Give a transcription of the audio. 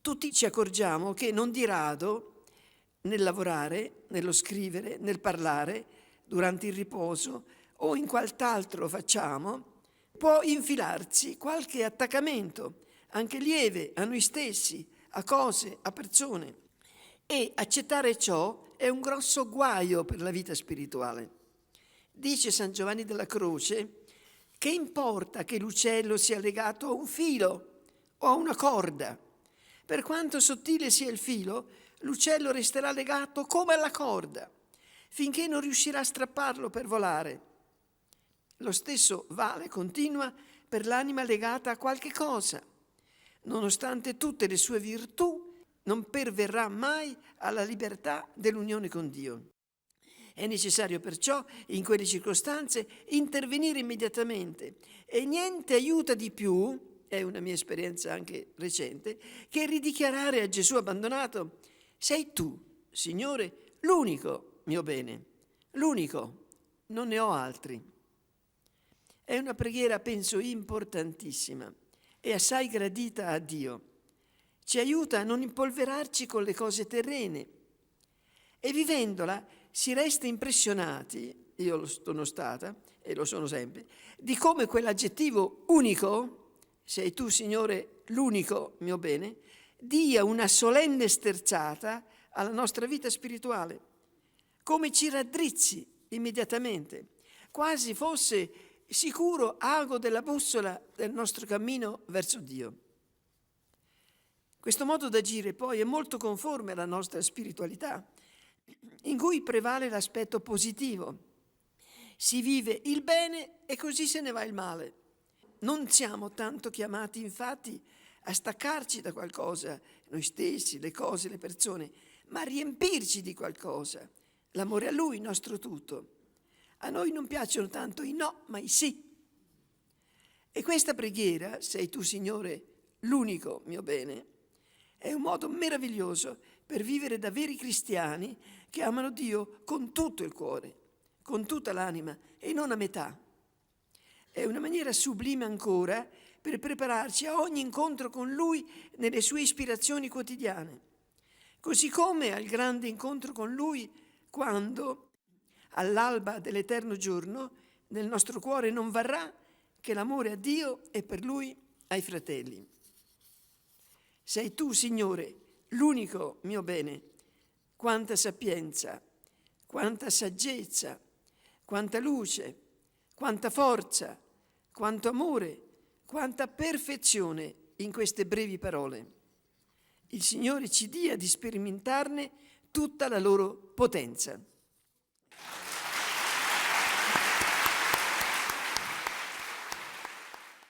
Tutti ci accorgiamo che non di rado nel lavorare, nello scrivere, nel parlare, durante il riposo o in quant'altro facciamo, può infilarsi qualche attaccamento, anche lieve, a noi stessi, a cose, a persone. E accettare ciò è un grosso guaio per la vita spirituale. Dice San Giovanni della Croce: che importa che l'uccello sia legato a un filo o a una corda? Per quanto sottile sia il filo, l'uccello resterà legato come alla corda, finché non riuscirà a strapparlo per volare. Lo stesso vale, continua, per l'anima legata a qualche cosa. Nonostante tutte le sue virtù, non perverrà mai alla libertà dell'unione con Dio. È necessario perciò, in quelle circostanze, intervenire immediatamente e niente aiuta di più, è una mia esperienza anche recente, che ridichiarare a Gesù abbandonato: sei tu, Signore, l'unico mio bene, l'unico, non ne ho altri. È una preghiera, penso, importantissima e assai gradita a Dio. Ci aiuta a non impolverarci con le cose terrene e vivendola si resta impressionati, io lo sono stata e lo sono sempre, di come quell'aggettivo unico, sei tu Signore l'unico mio bene, dia una solenne sterzata alla nostra vita spirituale, come ci raddrizzi immediatamente, quasi fosse sicuro ago della bussola del nostro cammino verso Dio. Questo modo d'agire poi è molto conforme alla nostra spiritualità, in cui prevale l'aspetto positivo. Si vive il bene e così se ne va il male. Non siamo tanto chiamati, infatti, a staccarci da qualcosa, noi stessi, le cose, le persone, ma a riempirci di qualcosa. L'amore a Lui, il nostro tutto. A noi non piacciono tanto i no, ma i sì. E questa preghiera, sei tu, Signore, l'unico mio bene, è un modo meraviglioso per vivere da veri cristiani che amano Dio con tutto il cuore, con tutta l'anima e non a metà. È una maniera sublime ancora per prepararci a ogni incontro con Lui nelle sue ispirazioni quotidiane, così come al grande incontro con Lui quando, all'alba dell'eterno giorno, nel nostro cuore non varrà che l'amore a Dio e per Lui ai fratelli. Sei tu, Signore, l'unico mio bene. Quanta sapienza, quanta saggezza, quanta luce, quanta forza, quanto amore, quanta perfezione in queste brevi parole. Il Signore ci dia di sperimentarne tutta la loro potenza.